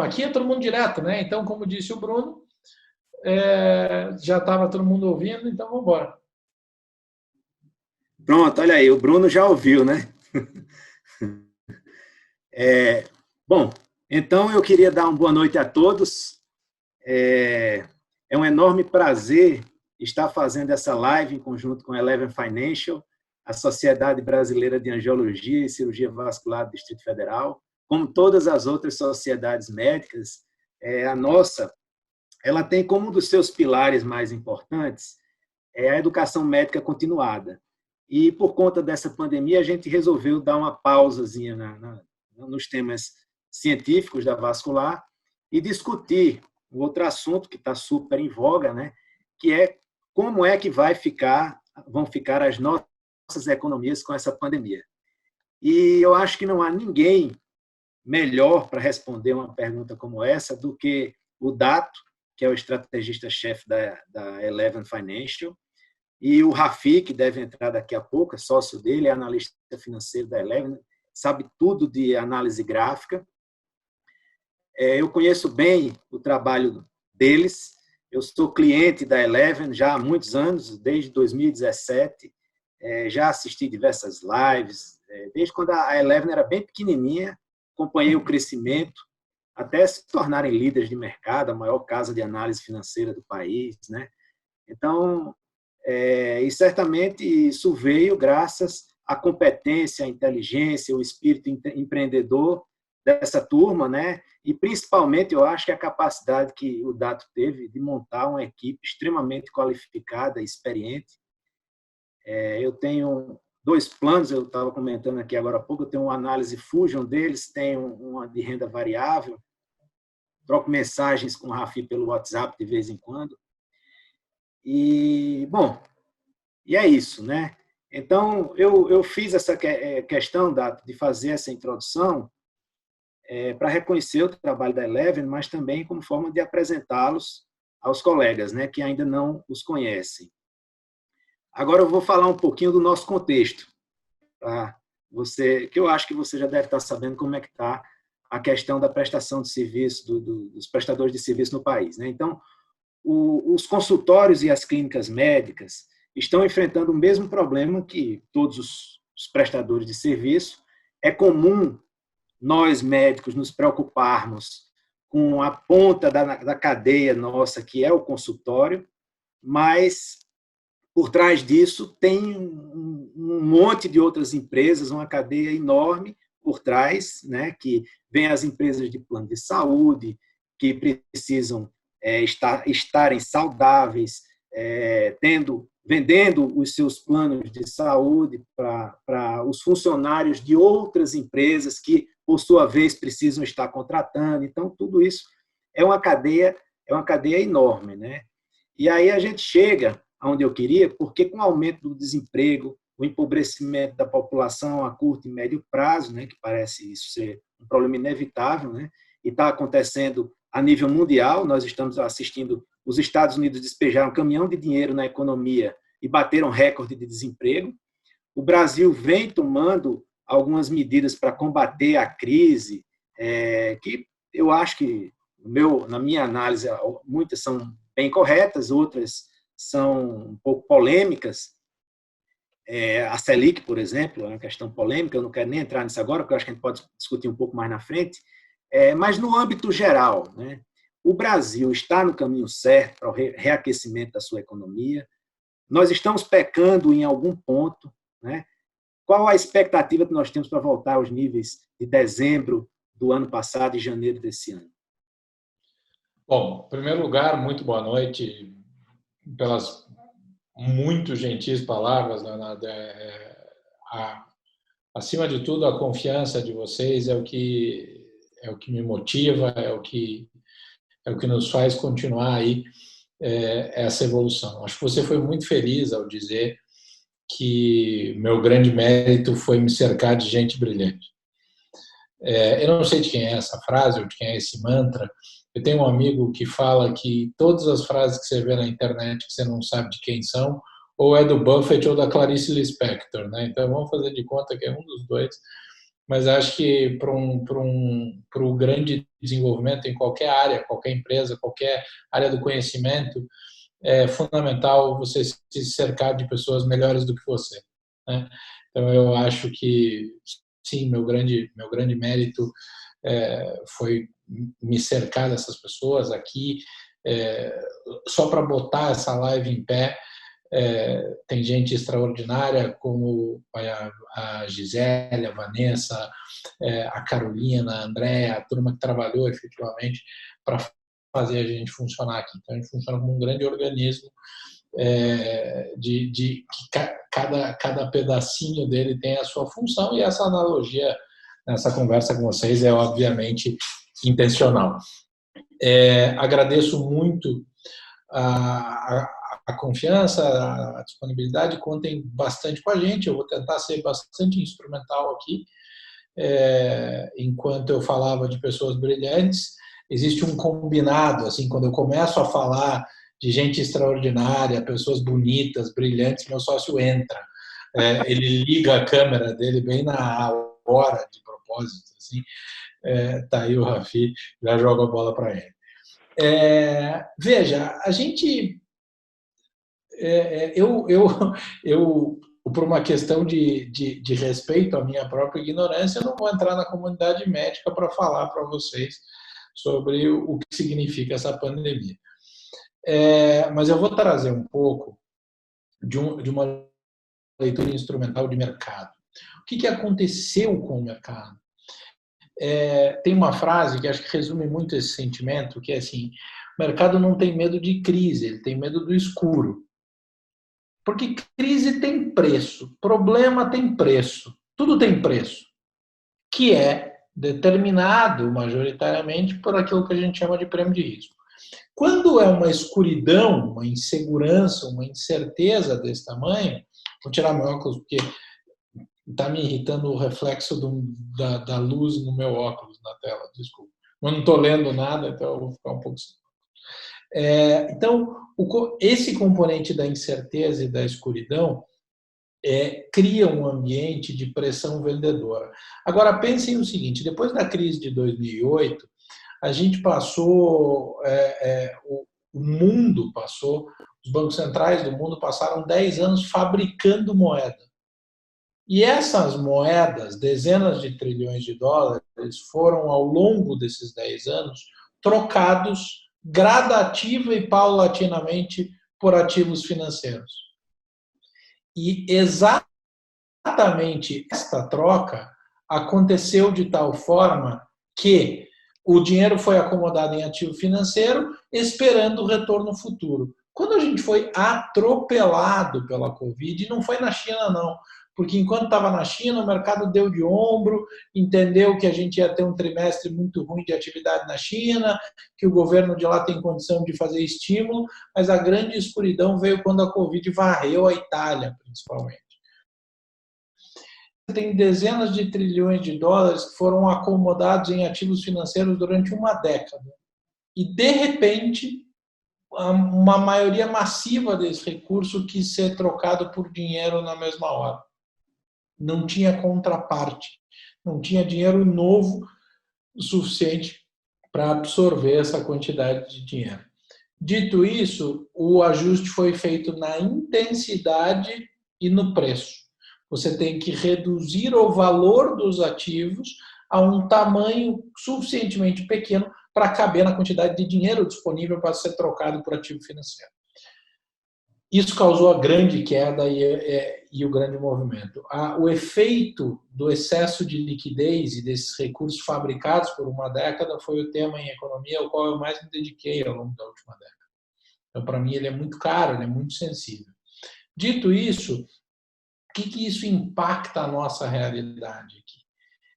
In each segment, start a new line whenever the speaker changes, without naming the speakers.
aqui é todo mundo direto, né? Então, como disse o Bruno, já estava todo mundo ouvindo, então vamos embora.
Pronto, olha aí, o Bruno já ouviu, né? Bom, então eu queria dar uma boa noite a todos. É um enorme prazer estar fazendo essa live em conjunto com a Eleven Financial, a Sociedade Brasileira de Angiologia e Cirurgia Vascular do Distrito Federal. Como todas as outras sociedades médicas, a nossa, ela tem como um dos seus pilares mais importantes a educação médica continuada. E, por conta dessa pandemia, a gente resolveu dar uma pausazinha nos temas científicos da vascular e discutir um outro assunto que está super em voga, né? Que é como é que vão ficar as nossas economias com essa pandemia. E eu acho que não há ninguém melhor para responder uma pergunta como essa do que o Dato, que é o estrategista-chefe da Eleven Financial, e o Rafi, que deve entrar daqui a pouco, é sócio dele, é analista financeiro da Eleven, sabe tudo de análise gráfica. Eu conheço bem o trabalho deles, eu sou cliente da Eleven já há muitos anos, desde 2017, já assisti diversas lives, desde quando a Eleven era bem pequenininha, acompanhei o crescimento, até se tornarem líderes de mercado, a maior casa de análise financeira do país, né? Então, e certamente isso veio graças à competência, à inteligência, ao espírito empreendedor dessa turma, né? E principalmente eu acho que a capacidade que o Dato teve de montar uma equipe extremamente qualificada, experiente. Eu tenho 2 planos, eu estava comentando aqui agora há pouco, eu tenho uma análise Fusion deles, tenho uma de renda variável, troco mensagens com o Rafi pelo WhatsApp de vez em quando. E, bom, e é isso, né? Então, eu fiz essa questão de fazer essa introdução para reconhecer o trabalho da Eleven, mas também como forma de apresentá-los aos colegas, né, que ainda não os conhecem. Agora eu vou falar um pouquinho do nosso contexto, tá? Que eu acho que você já deve estar sabendo como é que está a questão da prestação de serviço, dos prestadores de serviço no país, né? Então, os consultórios e as clínicas médicas estão enfrentando o mesmo problema que todos os prestadores de serviço. É comum nós, médicos, nos preocuparmos com a ponta da cadeia nossa, que é o consultório, mas por trás disso tem um monte de outras empresas, uma cadeia enorme por trás, né, que vem as empresas de plano de saúde, que precisam estarem saudáveis, vendendo os seus planos de saúde para os funcionários de outras empresas que, por sua vez, precisam estar contratando. Então, tudo isso é uma cadeia enorme, né? E aí a gente chega aonde eu queria, porque com o aumento do desemprego, o empobrecimento da população a curto e médio prazo, né, que parece isso ser um problema inevitável, né, e está acontecendo a nível mundial. Nós estamos assistindo os Estados Unidos despejar um caminhão de dinheiro na economia e bateram recorde de desemprego. O Brasil vem tomando algumas medidas para combater a crise, que eu acho que, na minha análise, muitas são bem corretas, outras são um pouco polêmicas. A Selic, por exemplo, é uma questão polêmica, eu não quero nem entrar nisso agora, porque eu acho que a gente pode discutir um pouco mais na frente. Mas, no âmbito geral, né, o Brasil está no caminho certo para o reaquecimento da sua economia. Nós estamos pecando em algum ponto, né? Qual a expectativa que nós temos para voltar aos níveis de dezembro do ano passado e janeiro desse ano?
Bom, em primeiro lugar, muito boa noite, pelas muito gentis palavras, Leonardo. Acima de tudo, a confiança de vocês é o que me motiva, é o que nos faz continuar aí essa evolução. Acho que você foi muito feliz ao dizer que meu grande mérito foi me cercar de gente brilhante. Eu não sei de quem é essa frase ou de quem é esse mantra. Eu tenho um amigo que fala que todas as frases que você vê na internet que você não sabe de quem são, ou é do Buffett ou da Clarice Lispector, né? Então vamos fazer de conta que é um dos dois. mas acho que para o grande desenvolvimento em qualquer área, qualquer empresa, qualquer área do conhecimento, é fundamental você se cercar de pessoas melhores do que você, né? Então, eu acho que, sim, meu grande mérito foi me cercar dessas pessoas aqui. Só para botar essa live em pé, tem gente extraordinária como a Gisele, a Vanessa, a Carolina, a Andréa, a turma que trabalhou efetivamente para fazer a gente funcionar aqui. Então, a gente funciona como um grande organismo, de que cada pedacinho dele tem a sua função, e essa analogia nessa conversa com vocês é obviamente intencional. Agradeço muito a confiança, a disponibilidade, contem bastante com a gente. Eu vou tentar ser bastante instrumental aqui. Enquanto eu falava de pessoas brilhantes, existe um combinado, assim, quando eu começo a falar de gente extraordinária, pessoas bonitas, brilhantes, meu sócio entra. Ele liga a câmera dele bem na hora, de propósito, assim. Tá aí o Rafi, já joga a bola para ele. Veja, a gente... por uma questão de respeito à minha própria ignorância, eu não vou entrar na comunidade médica para falar para vocês sobre o que significa essa pandemia. Mas eu vou trazer um pouco de uma leitura instrumental de mercado. O que aconteceu com o mercado? Tem uma frase que acho que resume muito esse sentimento, que é assim: o mercado não tem medo de crise, ele tem medo do escuro. Porque crise tem preço, problema tem preço, tudo tem preço, que é determinado majoritariamente por aquilo que a gente chama de prêmio de risco. Quando é uma escuridão, uma insegurança, uma incerteza desse tamanho, vou tirar meu óculos porque está me irritando o reflexo da luz no meu óculos na tela, desculpa. Eu não estou lendo nada, então eu vou ficar um pouco... Então, esse componente da incerteza e da escuridão cria um ambiente de pressão vendedora. Agora, pensem o seguinte: depois da crise de 2008, a gente passou, o mundo passou, os bancos centrais do mundo passaram 10 anos fabricando moeda. E essas moedas, dezenas de trilhões de dólares, foram, ao longo desses 10 anos, trocados gradativa e paulatinamente por ativos financeiros. E exatamente esta troca aconteceu de tal forma que o dinheiro foi acomodado em ativo financeiro, esperando o retorno futuro. Quando a gente foi atropelado pela Covid, não foi na China, não, porque enquanto estava na China, o mercado deu de ombro, entendeu que a gente ia ter um trimestre muito ruim de atividade na China, que o governo de lá tem condição de fazer estímulo, mas a grande escuridão veio quando a Covid varreu a Itália, principalmente. Tem dezenas de trilhões de dólares que foram acomodados em ativos financeiros durante uma década. E, de repente, uma maioria massiva desse recurso quis ser trocado por dinheiro na mesma hora. Não tinha contraparte, não tinha dinheiro novo o suficiente para absorver essa quantidade de dinheiro. Dito isso, o ajuste foi feito na intensidade e no preço. Você tem que reduzir o valor dos ativos a um tamanho suficientemente pequeno para caber na quantidade de dinheiro disponível para ser trocado por ativo financeiro. Isso causou a grande queda e o grande movimento. O efeito do excesso de liquidez e desses recursos fabricados por uma década foi o tema em economia ao qual eu mais me dediquei ao longo da última década. Então, para mim, ele é muito caro, ele é muito sensível. Dito isso, o que isso impacta a nossa realidade aqui?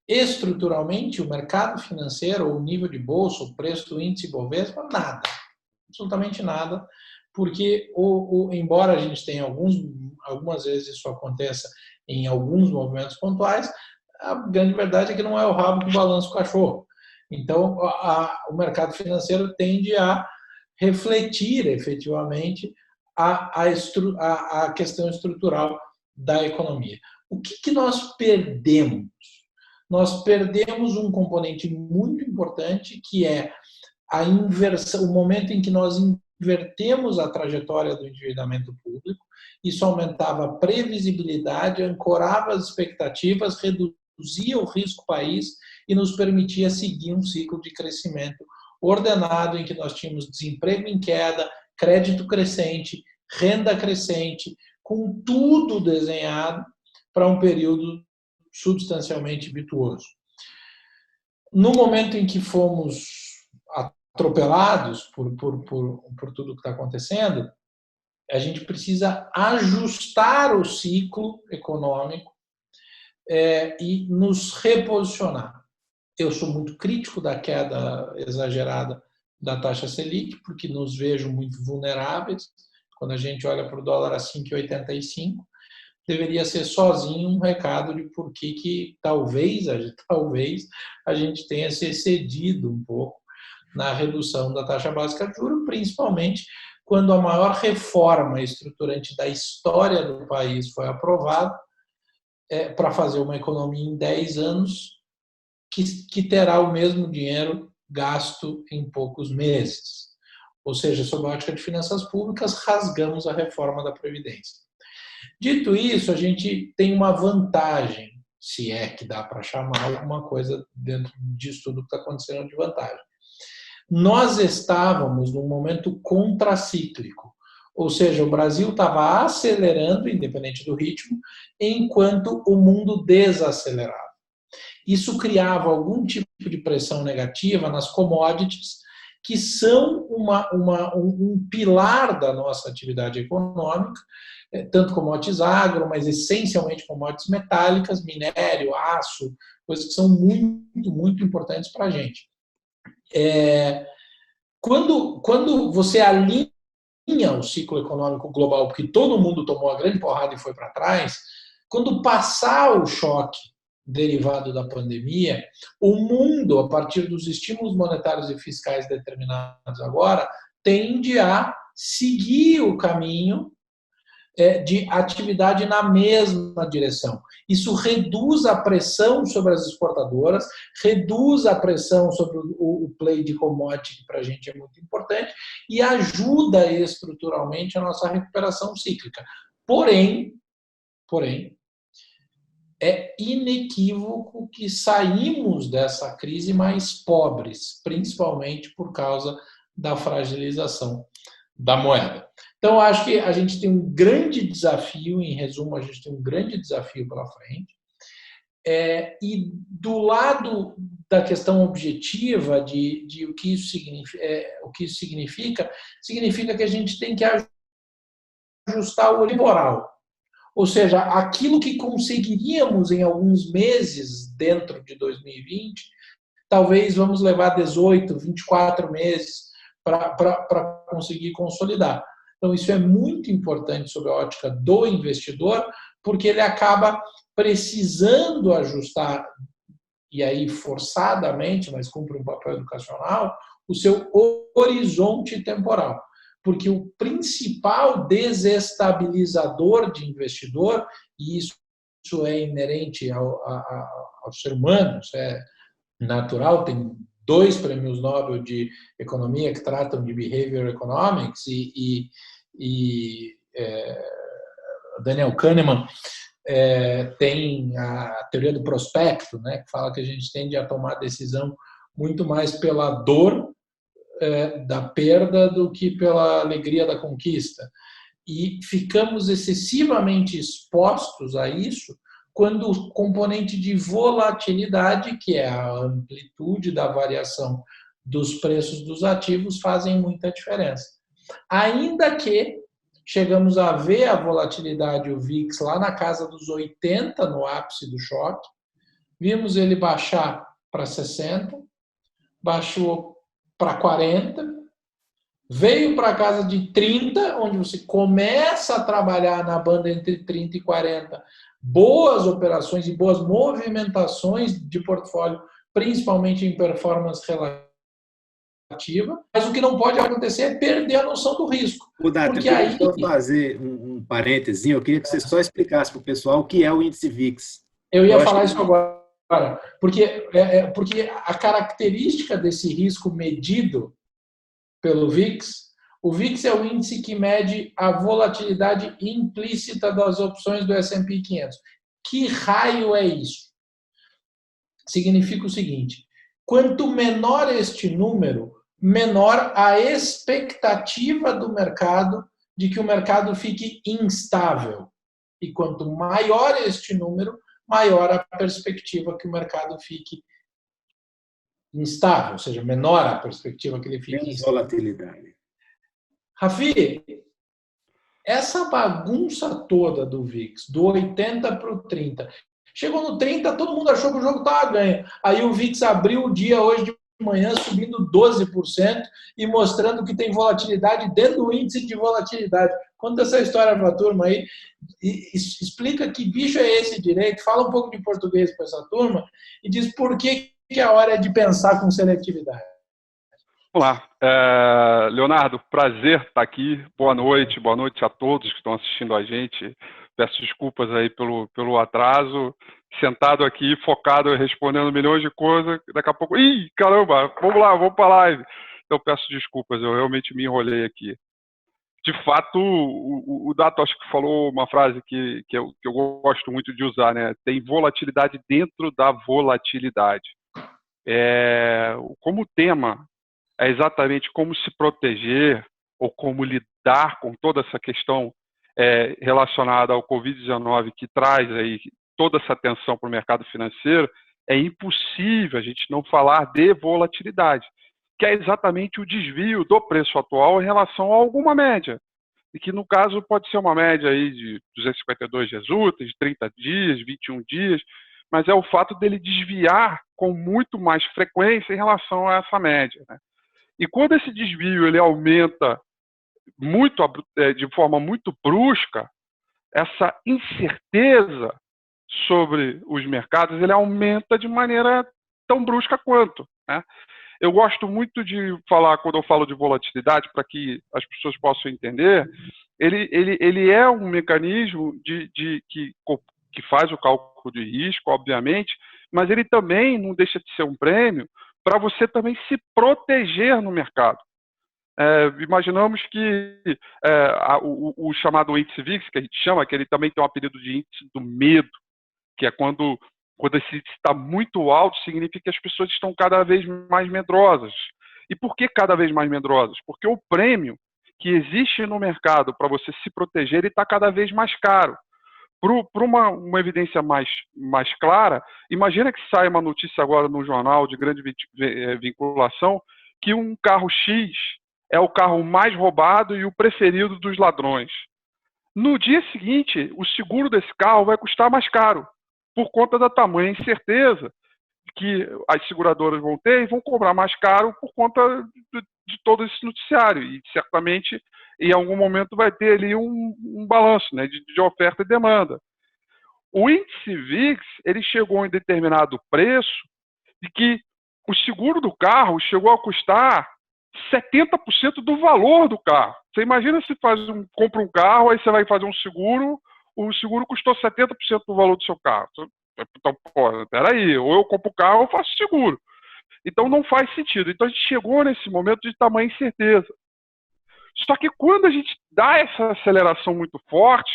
Estruturalmente, o mercado financeiro, ou o nível de bolsa, o preço do índice Bovespa, nada. Absolutamente nada. Porque, embora a gente tenha algumas vezes isso aconteça em alguns movimentos pontuais, a grande verdade é que não é o rabo que balança o cachorro. Então, o mercado financeiro tende a refletir efetivamente a questão estrutural da economia. O que nós perdemos? nós perdemos um componente muito importante, que é a inversão, o momento em que nós invertemos a trajetória do endividamento público. Isso aumentava a previsibilidade, ancorava as expectativas, reduzia o risco país e nos permitia seguir um ciclo de crescimento ordenado, em que nós tínhamos desemprego em queda, crédito crescente, renda crescente, com tudo desenhado para um período substancialmente virtuoso. No momento em que fomos atropelados por tudo que está acontecendo, a gente precisa ajustar o ciclo econômico e nos reposicionar. Eu sou muito crítico da queda exagerada da taxa Selic, porque nos vejo muito vulneráveis. Quando a gente olha para o dólar a 5,85, deveria ser sozinho um recado de por que talvez a gente tenha se excedido um pouco na redução da taxa básica de juros, principalmente quando a maior reforma estruturante da história do país foi aprovada para fazer uma economia em 10 anos que terá o mesmo dinheiro gasto em poucos meses. Ou seja, sob a ótica de finanças públicas, rasgamos a reforma da Previdência. Dito isso, a gente tem uma vantagem, se é que dá para chamar alguma coisa dentro disso tudo que está acontecendo de vantagem. Nós estávamos num momento contracíclico, ou seja, o Brasil estava acelerando, independente do ritmo, enquanto o mundo desacelerava. Isso criava algum tipo de pressão negativa nas commodities, que são um pilar da nossa atividade econômica, tanto commodities agro, mas essencialmente commodities metálicas, minério, aço, coisas que são muito, muito importantes para a gente. Quando você alinha o ciclo econômico global, porque todo mundo tomou a grande porrada e foi para trás, quando passar o choque derivado da pandemia, o mundo, a partir dos estímulos monetários e fiscais determinados agora, tende a seguir o caminho de atividade na mesma direção. Isso reduz a pressão sobre as exportadoras, reduz a pressão sobre o play de commodity, que para a gente é muito importante, e ajuda estruturalmente a nossa recuperação cíclica. Porém, é inequívoco que saímos dessa crise mais pobres, principalmente por causa da fragilização da moeda. Então, acho que a gente tem um grande desafio, em resumo, a gente tem um grande desafio pela frente. E do lado da questão objetiva de o que isso significa, significa que a gente tem que ajustar o litoral. Ou seja, aquilo que conseguiríamos em alguns meses dentro de 2020, talvez vamos levar 18, 24 meses para conseguir consolidar. Então, isso é muito importante sob a ótica do investidor, porque ele acaba precisando ajustar, e aí forçadamente, mas cumpre um papel educacional, o seu horizonte temporal. Porque o principal desestabilizador de investidor, e isso é inerente ao ser humano, isso é natural, tem 2 prêmios Nobel de economia que tratam de behavior economics e Daniel Kahneman tem a teoria do prospecto, né, que fala que a gente tende a tomar decisão muito mais pela dor da perda do que pela alegria da conquista. E ficamos excessivamente expostos a isso quando o componente de volatilidade, que é a amplitude da variação dos preços dos ativos, fazem muita diferença. Ainda que chegamos a ver a volatilidade, o VIX, lá na casa dos 80, no ápice do choque, vimos ele baixar para 60, baixou para 40, veio para a casa de 30, onde você começa a trabalhar na banda entre 30 e 40, boas operações e boas movimentações de portfólio, principalmente em performance relativa, mas o que não pode acontecer é perder a noção do risco.
Porque aí... Só fazer um parênteses, eu queria que você só explicasse para o pessoal o que é o índice VIX.
Eu ia falar isso agora. Porque a característica desse risco medido pelo VIX, o VIX é o índice que mede a volatilidade implícita das opções do S&P 500. Que raio é isso? Significa o seguinte: quanto menor este número, menor a expectativa do mercado de que o mercado fique instável. E quanto maior este número, maior a perspectiva que o mercado fique instável, ou seja, menor a perspectiva que ele fique
Menos
instável.
volatilidade.
Rafi, essa bagunça toda do VIX, do 80 para o 30, chegou no 30, todo mundo achou que o jogo estava ganho. Aí o VIX abriu o dia hoje de manhã subindo 12% e mostrando que tem volatilidade dentro do índice de volatilidade. Conta essa história para a turma aí, e explica que bicho é esse direito, fala um pouco de português para essa turma e diz por que a hora é de pensar com seletividade.
Vamos lá. Leonardo, prazer estar aqui. Boa noite a todos que estão assistindo a gente. Peço desculpas aí pelo atraso. Sentado aqui, focado, respondendo milhões de coisas. Daqui a pouco, caramba, vamos lá, vamos para a live. Então peço desculpas, eu realmente me enrolei aqui. De fato, o Dato acho que falou uma frase que eu gosto muito de usar, né? Tem volatilidade dentro da volatilidade. Como tema é exatamente como se proteger ou como lidar com toda essa questão relacionada ao Covid-19 que traz aí toda essa atenção para o mercado financeiro, é impossível a gente não falar de volatilidade, que é exatamente o desvio do preço atual em relação a alguma média, e que no caso pode ser uma média aí de 252 dias úteis, 30 dias, 21 dias, mas é o fato dele desviar com muito mais frequência em relação a essa média, né? E quando esse desvio ele aumenta de forma muito brusca, essa incerteza sobre os mercados ele aumenta de maneira tão brusca quanto, né? Eu gosto muito de falar, quando eu falo de volatilidade, para que as pessoas possam entender, ele é um mecanismo que faz o cálculo de risco, obviamente, mas ele também não deixa de ser um prêmio para você também se proteger no mercado. Imaginamos que o chamado índice VIX, que a gente chama, que ele também tem um apelido de índice do medo, que é quando esse índice está muito alto, significa que as pessoas estão cada vez mais medrosas. E por que cada vez mais medrosas? Porque o prêmio que existe no mercado para você se proteger, ele está cada vez mais caro. Para uma evidência mais clara, imagina que sai uma notícia agora no jornal de grande vinculação que um carro X é o carro mais roubado e o preferido dos ladrões. No dia seguinte, o seguro desse carro vai custar mais caro, por conta da tamanha incerteza que as seguradoras vão ter e vão cobrar mais caro por conta de todo esse noticiário. E certamente, em algum momento, vai ter ali um balanço, né, de oferta e demanda. O índice VIX ele chegou em determinado preço de que o seguro do carro chegou a custar 70% do valor do carro. Você imagina se compra um carro, aí você vai fazer um seguro, o seguro custou 70% do valor do seu carro. Então, peraí, ou eu compro o carro ou eu faço seguro. Então não faz sentido. Então a gente chegou nesse momento de tamanha incerteza. Só que quando a gente dá essa aceleração muito forte,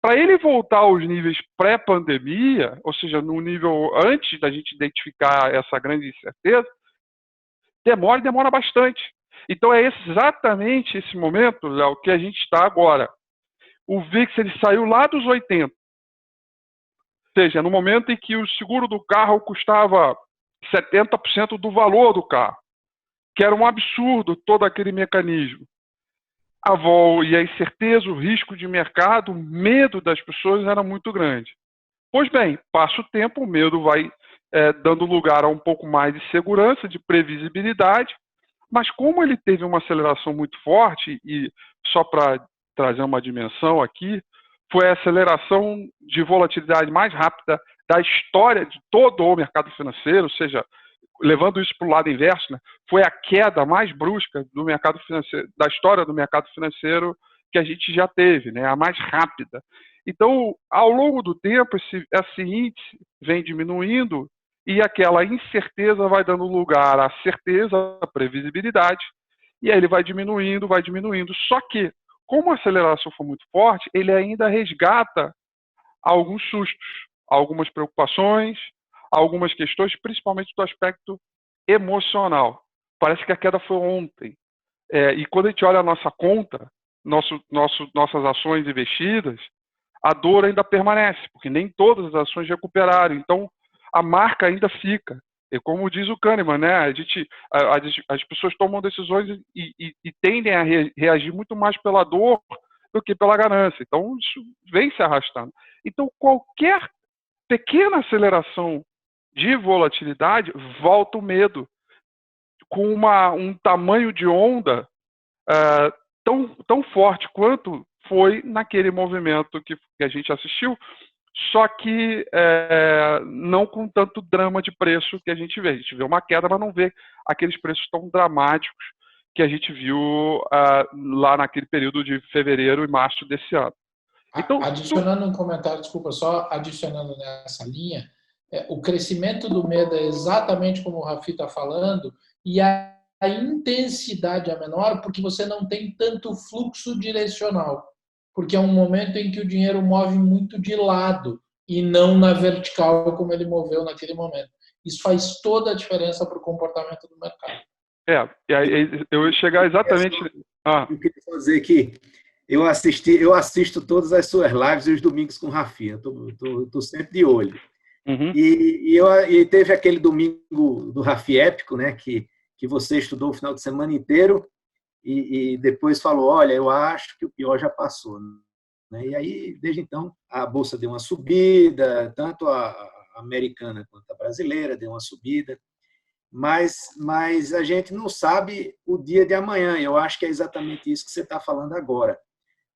para ele voltar aos níveis pré-pandemia, ou seja, no nível antes da gente identificar essa grande incerteza, demora bastante. Então é exatamente esse momento, Léo, que a gente está agora. O VIX ele saiu lá dos 80. Ou seja, no momento em que o seguro do carro custava 70% do valor do carro, que era um absurdo todo aquele mecanismo. A vol e a incerteza, o risco de mercado, o medo das pessoas era muito grande. Pois bem, passa o tempo, o medo vai dando lugar a um pouco mais de segurança, de previsibilidade, mas como ele teve uma aceleração muito forte, e só para trazer uma dimensão aqui, foi a aceleração de volatilidade mais rápida da história de todo o mercado financeiro, ou seja, levando isso para o lado inverso, né, foi a queda mais brusca do mercado financeiro, da história do mercado financeiro que a gente já teve, né? A mais rápida. Então, ao longo do tempo, esse índice vem diminuindo e aquela incerteza vai dando lugar à certeza, à previsibilidade, e aí ele vai diminuindo, vai diminuindo. Só que, como a aceleração foi muito forte, ele ainda resgata alguns sustos, algumas preocupações, algumas questões, principalmente do aspecto emocional. Parece que a queda foi ontem. E quando a gente olha a nossa conta, nossas ações investidas, a dor ainda permanece, porque nem todas as ações recuperaram. Então, a marca ainda fica. E como diz o Kahneman, né, as pessoas tomam decisões e tendem a reagir muito mais pela dor do que pela ganância. Então, isso vem se arrastando. Então, qualquer pequena aceleração de volatilidade, volta o medo, com um tamanho de onda tão forte quanto foi naquele movimento que a gente assistiu, só que não com tanto drama de preço que a gente vê. A gente vê uma queda, mas não vê aqueles preços tão dramáticos que a gente viu lá naquele período de fevereiro e março desse ano.
Então, adicionando um comentário, desculpa, só adicionando nessa linha, o crescimento do medo é exatamente como o Rafi está falando, e a intensidade é menor porque você não tem tanto fluxo direcional, porque é um momento em que o dinheiro move muito de lado e não na vertical como ele moveu naquele momento. Isso faz toda a diferença para o comportamento do mercado.
Eu ia chegar exatamente...
Eu queria fazer que eu assisto todas as suas lives e os domingos com o Rafinha. Estou sempre de olho.
Uhum.
E teve aquele domingo do Rafi épico, né, que você estudou o final de semana inteiro e depois falou, olha, eu acho que o pior já passou. Né? E aí, desde então, a Bolsa deu uma subida, tanto a americana quanto a brasileira deu uma subida, mas a gente não sabe o dia de amanhã. Eu acho que é exatamente isso que você está falando agora,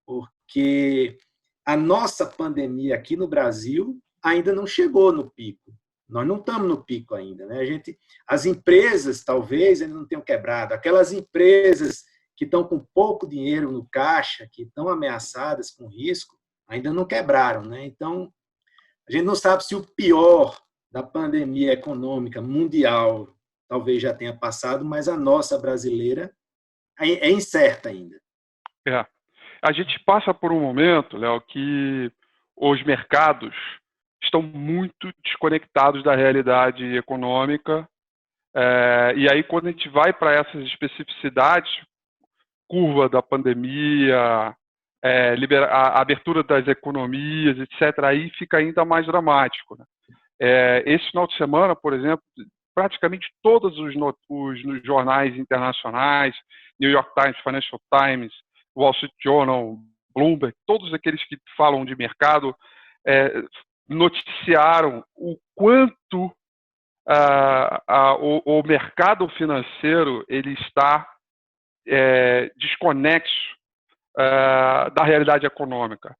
porque a nossa pandemia aqui no Brasil ainda não chegou no pico. Nós não estamos no pico ainda. Né? As empresas, talvez, ainda não tenham quebrado. Aquelas empresas que estão com pouco dinheiro no caixa, que estão ameaçadas com risco, ainda não quebraram. Né? Então, a gente não sabe se o pior da pandemia econômica mundial talvez já tenha passado, mas a nossa brasileira é incerta ainda.
A gente passa por um momento, Léo, que os mercados estão muito desconectados da realidade econômica. E aí, quando a gente vai para essas especificidades, curva da pandemia, a abertura das economias, etc., aí fica ainda mais dramático. Né? Esse final de semana, por exemplo, praticamente todos os jornais internacionais, New York Times, Financial Times, Wall Street Journal, Bloomberg, todos aqueles que falam de mercado, noticiaram o quanto o mercado financeiro ele está desconexo da realidade econômica.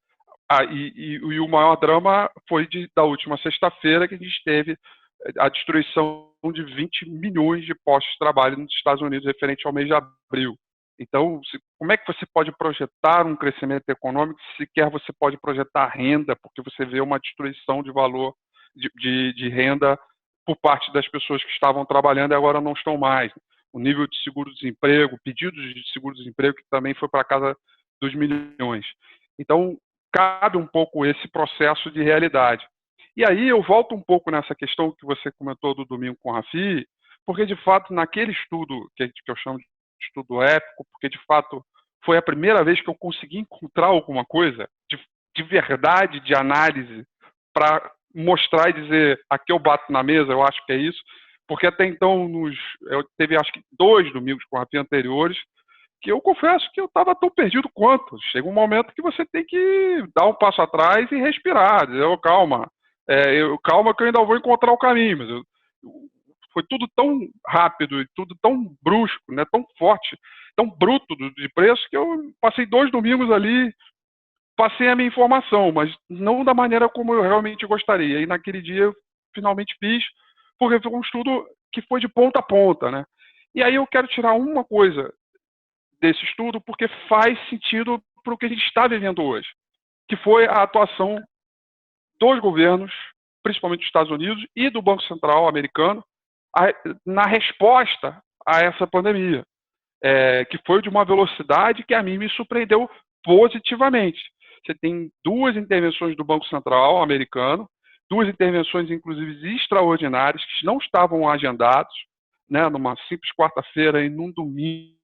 E o maior drama foi da última sexta-feira, que a gente teve a destruição de 20 milhões de postos de trabalho nos Estados Unidos referente ao mês de abril. Então, como é que você pode projetar um crescimento econômico se sequer você pode projetar renda, porque você vê uma destruição de valor de renda por parte das pessoas que estavam trabalhando e agora não estão mais. O nível de seguro-desemprego, pedidos de seguro-desemprego, que também foi para casa dos milhões. Então, cabe um pouco esse processo de realidade. E aí eu volto um pouco nessa questão que você comentou do domingo com o Rafi, porque, de fato, naquele estudo que eu chamo de estudo épico, porque, de fato, foi a primeira vez que eu consegui encontrar alguma coisa de verdade, de análise, para mostrar e dizer, aqui eu bato na mesa, eu acho que é isso, porque até então eu teve acho que 2 domingos com a Rafi anteriores, que eu confesso que eu estava tão perdido quanto. Chega um momento que você tem que dar um passo atrás e respirar, dizer, calma, calma que eu ainda vou encontrar o caminho, mas foi tudo tão rápido e tudo tão brusco, né, tão forte, tão bruto de preço, que eu passei 2 domingos ali, passei a minha informação, mas não da maneira como eu realmente gostaria. E naquele dia eu finalmente fiz, porque foi um estudo que foi de ponta a ponta. Né? E aí eu quero tirar uma coisa desse estudo, porque faz sentido para o que a gente está vivendo hoje, que foi a atuação dos governos, principalmente dos Estados Unidos e do Banco Central americano, na resposta a essa pandemia, que foi de uma velocidade que a mim me surpreendeu positivamente. Você tem duas intervenções do Banco Central americano, duas intervenções, inclusive, extraordinárias, que não estavam agendadas, né, numa simples quarta-feira e num domingo,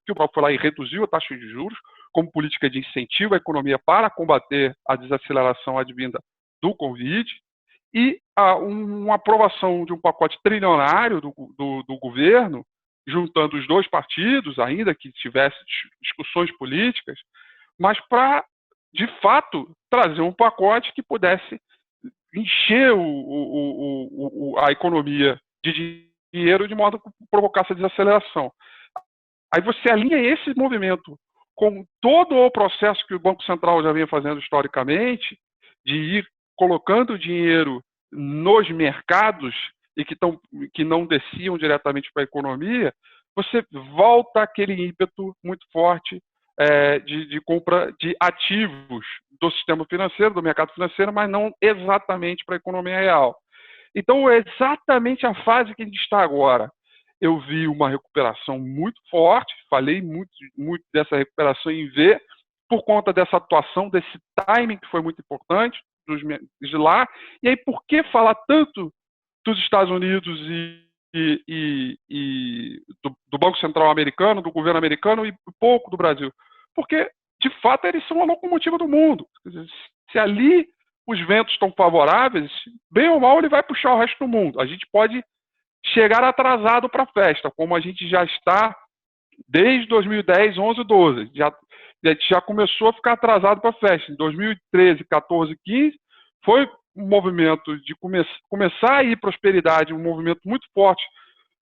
que o Banco foi lá e reduziu a taxa de juros como política de incentivo à economia para combater a desaceleração advinda do Covid, e uma aprovação de um pacote trilionário do governo, juntando os dois partidos, ainda que tivesse discussões políticas, mas para, de fato, trazer um pacote que pudesse encher a economia de dinheiro de modo a provocar essa desaceleração. Aí você alinha esse movimento com todo o processo que o Banco Central já vinha fazendo historicamente, de ir colocando dinheiro nos mercados e que não desciam diretamente para a economia, você volta àquele ímpeto muito forte de compra de ativos do sistema financeiro, do mercado financeiro, mas não exatamente para a economia real. Então, é exatamente a fase que a gente está agora. Eu vi uma recuperação muito forte, falei muito dessa recuperação em V, por conta dessa atuação, desse timing que foi muito importante de lá. E aí, por que falar tanto dos Estados Unidos e do Banco Central americano, do governo americano e pouco do Brasil? Porque, de fato, eles são a locomotiva do mundo. Se ali os ventos estão favoráveis, bem ou mal ele vai puxar o resto do mundo. A gente pode chegar atrasado para a festa, como a gente já está desde 2010, 11, 12. A gente já começou a ficar atrasado para a festa. Em 2013, 14, 15, foi um movimento de começar a ir prosperidade, um movimento muito forte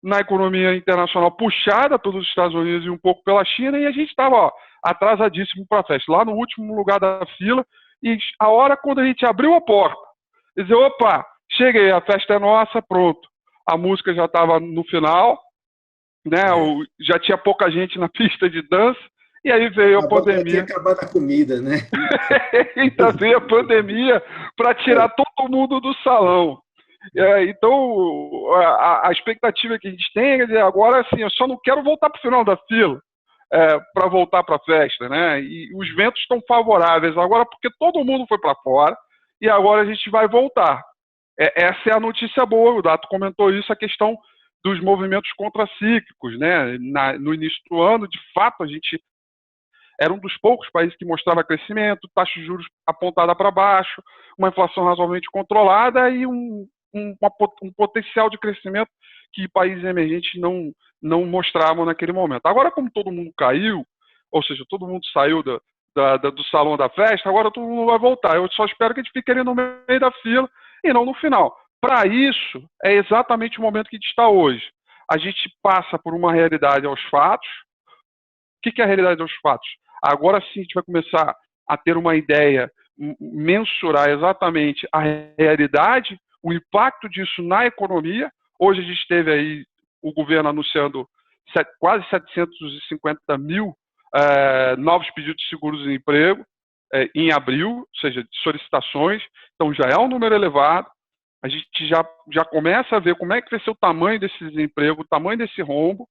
na economia internacional, puxada pelos Estados Unidos e um pouco pela China, e a gente estava atrasadíssimo para a festa, lá no último lugar da fila, e a hora quando a gente abriu a porta, dizer, opa, cheguei, a festa é nossa, pronto. A música já estava no final, né? Já tinha pouca gente na pista de dança, e aí veio a pandemia.
Tinha acabado a comida, né?
Então veio a pandemia para tirar todo mundo do salão. Então, a expectativa que a gente tem é agora, assim, eu só não quero voltar para o final da fila para voltar para a festa, né? E os ventos estão favoráveis agora porque todo mundo foi para fora e agora a gente vai voltar. Essa é a notícia boa, o Dato comentou isso, a questão dos movimentos contracíclicos, né? No início do ano, de fato, a gente era um dos poucos países que mostrava crescimento, taxa de juros apontada para baixo, uma inflação razoavelmente controlada e um potencial de crescimento que países emergentes não mostravam naquele momento. Agora, como todo mundo caiu, ou seja, todo mundo saiu do salão da festa, agora todo mundo vai voltar. Eu só espero que a gente fique ali no meio da fila e não no final. Para isso, é exatamente o momento que a gente está hoje. A gente passa por uma realidade aos fatos. O que é a realidade aos fatos? Agora sim a gente vai começar a ter uma ideia, mensurar exatamente a realidade, o impacto disso na economia. Hoje a gente teve aí o governo anunciando quase 750 mil novos pedidos de seguro-desemprego em abril, ou seja, de solicitações. Então já é um número elevado. A gente já começa a ver como é que vai ser o tamanho desse desemprego, o tamanho desse rombo,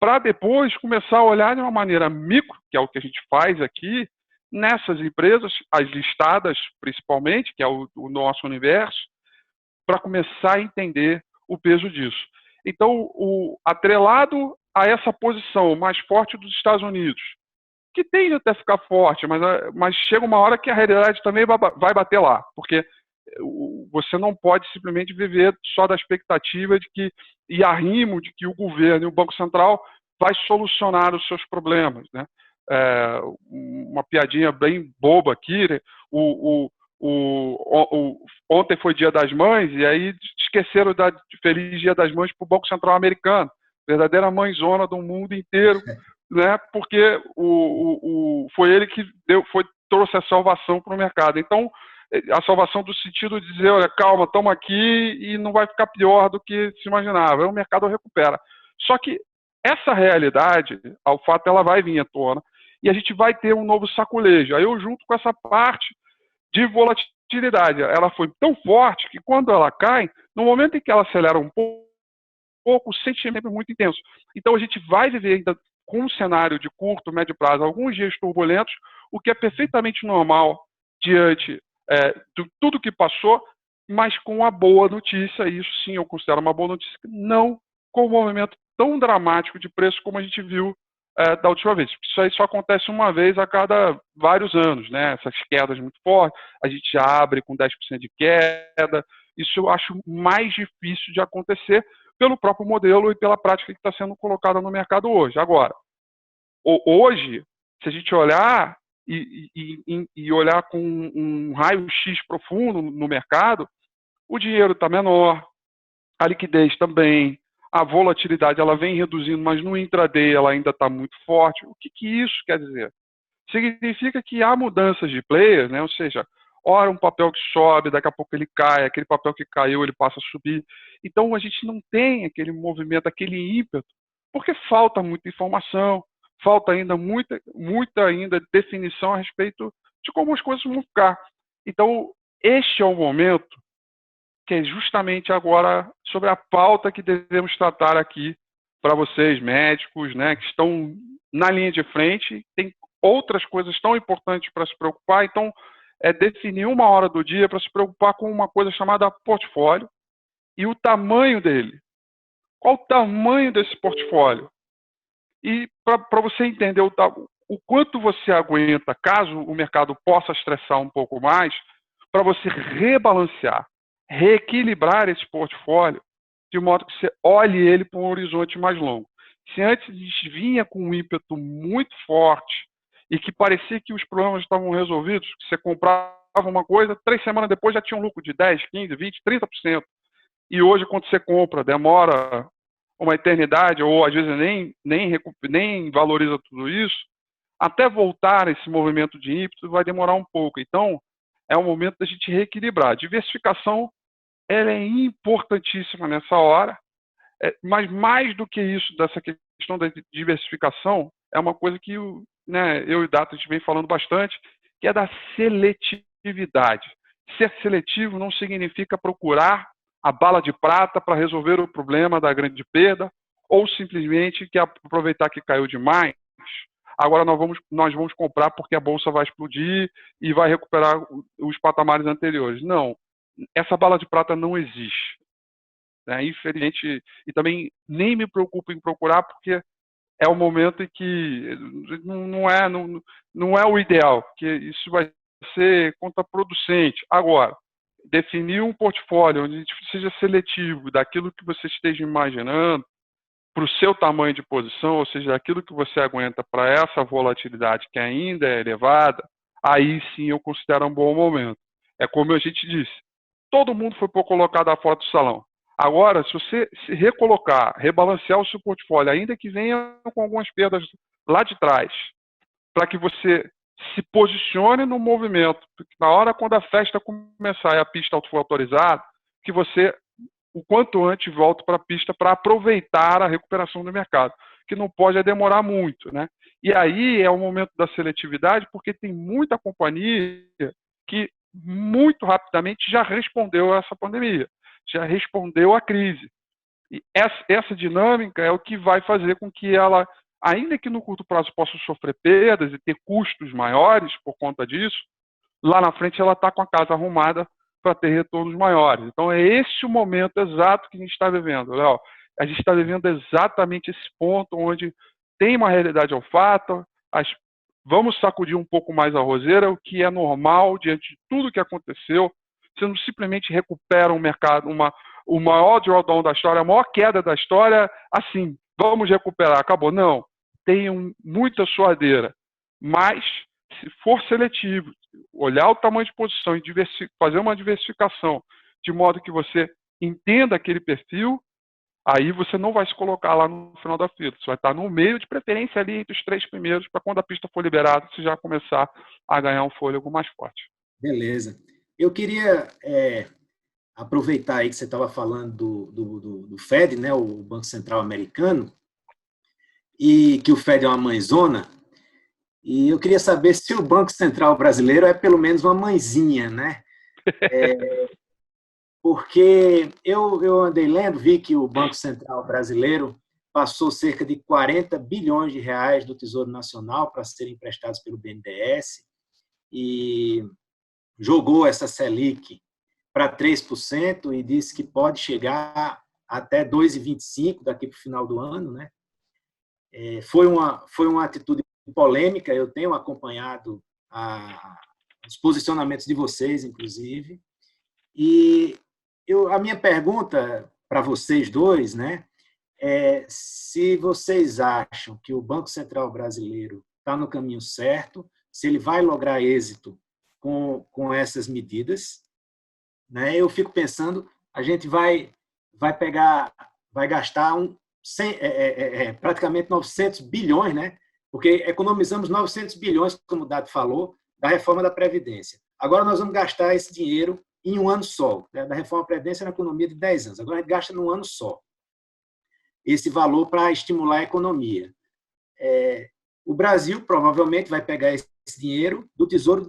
para depois começar a olhar de uma maneira micro, que é o que a gente faz aqui, nessas empresas, as listadas principalmente, que é o nosso universo, para começar a entender o peso disso. Então, atrelado a essa posição mais forte dos Estados Unidos, que tende até a ficar forte, mas chega uma hora que a realidade também vai bater lá, porque você não pode simplesmente viver só da expectativa e arrimo de que o governo e o Banco Central vai solucionar os seus problemas, né? Uma piadinha bem boba aqui, né? Ontem foi Dia das Mães e aí esqueceram da Feliz Dia das Mães para o Banco Central americano, verdadeira mãezona do mundo inteiro, né? Porque foi ele que trouxe a salvação para o mercado. Então, a salvação do sentido de dizer, olha, calma, estamos aqui e não vai ficar pior do que se imaginava. Aí o mercado recupera. Só que essa realidade, ao fato, ela vai vir à tona e a gente vai ter um novo saculejo. Aí eu junto com essa parte de volatilidade. Ela foi tão forte que quando ela cai, no momento em que ela acelera um pouco, o sentimento é muito intenso. Então a gente vai viver ainda com um cenário de curto, médio prazo, alguns dias turbulentos, o que é perfeitamente normal diante de tudo que passou, mas com a boa notícia, e isso sim eu considero uma boa notícia, não com um movimento tão dramático de preço como a gente viu da última vez. Isso aí só acontece uma vez a cada vários anos, né? Essas quedas muito fortes, a gente já abre com 10% de queda, isso eu acho mais difícil de acontecer pelo próprio modelo e pela prática que está sendo colocada no mercado hoje. Agora, hoje, se a gente olhar e olhar com um raio-x profundo no mercado, o dinheiro está menor, a liquidez também, a volatilidade ela vem reduzindo, mas no intraday ela ainda está muito forte. O que isso quer dizer? Significa que há mudanças de players, né? Ou seja, ora um papel que sobe, daqui a pouco ele cai, aquele papel que caiu ele passa a subir. Então a gente não tem aquele movimento, aquele ímpeto, porque falta muita informação, falta ainda muita ainda definição a respeito de como as coisas vão ficar. Então este é o momento que é justamente agora sobre a pauta que devemos tratar aqui para vocês, médicos, né, que estão na linha de frente, tem outras coisas tão importantes para se preocupar, então é definir uma hora do dia para se preocupar com uma coisa chamada portfólio e o tamanho dele. Qual o tamanho desse portfólio? E para você entender o quanto você aguenta, caso o mercado possa estressar um pouco mais, para você rebalancear, reequilibrar esse portfólio, de modo que você olhe ele para um horizonte mais longo. Se antes a gente vinha com um ímpeto muito forte e que parecia que os problemas estavam resolvidos, que você comprava uma coisa, 3 semanas depois já tinha um lucro de 10%, 15%, 20%, 30%. E hoje, quando você compra, demora uma eternidade, ou às vezes nem valoriza tudo isso, até voltar esse movimento de ímpeto vai demorar um pouco. Então, é o momento da gente reequilibrar. A diversificação ela é importantíssima nessa hora, mas mais do que isso, dessa questão da diversificação, é uma coisa que eu e o Dato a gente vem falando bastante, que é da seletividade. Ser seletivo não significa procurar a bala de prata para resolver o problema da grande perda, ou simplesmente que aproveitar que caiu demais, agora nós vamos comprar porque a bolsa vai explodir e vai recuperar os patamares anteriores. Não, essa bala de prata não existe. Infelizmente, e também nem me preocupo em procurar, porque é o momento em que não é o ideal, porque isso vai ser contraproducente. Agora, definir um portfólio onde a gente seja seletivo daquilo que você esteja imaginando para o seu tamanho de posição, ou seja, daquilo que você aguenta para essa volatilidade que ainda é elevada, aí sim eu considero um bom momento. É como a gente disse, todo mundo foi colocado fora do salão. Agora, se você se recolocar, rebalancear o seu portfólio, ainda que venha com algumas perdas lá de trás, para que você se posicione no movimento, porque na hora quando a festa começar e a pista for autorizada, que você, o quanto antes, volte para a pista para aproveitar a recuperação do mercado, que não pode demorar muito, né? E aí é o momento da seletividade, porque tem muita companhia que muito rapidamente já respondeu a essa pandemia, já respondeu à crise. E essa dinâmica é o que vai fazer com que ela, ainda que no curto prazo possa sofrer perdas e ter custos maiores por conta disso, lá na frente ela está com a casa arrumada para ter retornos maiores. Então é esse o momento exato que a gente está vivendo, Léo. A gente está vivendo exatamente esse ponto onde tem uma realidade ao fato, vamos sacudir um pouco mais a roseira, o que é normal diante de tudo que aconteceu. Você não simplesmente recupera um mercado, o maior drawdown da história, a maior queda da história, assim, vamos recuperar, acabou. Não, tem muita suadeira, mas se for seletivo, olhar o tamanho de posição e fazer uma diversificação de modo que você entenda aquele perfil, aí você não vai se colocar lá no final da fila, você vai estar no meio, de preferência ali entre os 3 primeiros, para quando a pista for liberada, você já começar a ganhar um fôlego mais forte.
Beleza. Eu queria aproveitar aí que você estava falando do Fed, né, o Banco Central Americano, e que o Fed é uma mãezona, E eu queria saber se o Banco Central brasileiro é pelo menos uma mãezinha, né? Porque eu andei lendo, vi que o Banco Central brasileiro passou cerca de 40 bilhões de reais do Tesouro Nacional para serem emprestados pelo BNDES e jogou essa Selic para 3% e disse que pode chegar até 2,25% daqui para o final do ano, né? Foi uma atitude polêmica, eu tenho acompanhado os posicionamentos de vocês, inclusive, e a minha pergunta para vocês dois, né, é se vocês acham que o Banco Central brasileiro está no caminho certo, se ele vai lograr êxito com essas medidas, né? Eu fico pensando, a gente vai gastar praticamente 900 bilhões, né? Porque economizamos 900 bilhões, como o Dado falou, da reforma da Previdência. Agora nós vamos gastar esse dinheiro em um ano só, né? Da reforma da Previdência na economia de 10 anos. Agora a gente gasta num ano só esse valor para estimular a economia. O Brasil provavelmente vai pegar esse dinheiro do tesouro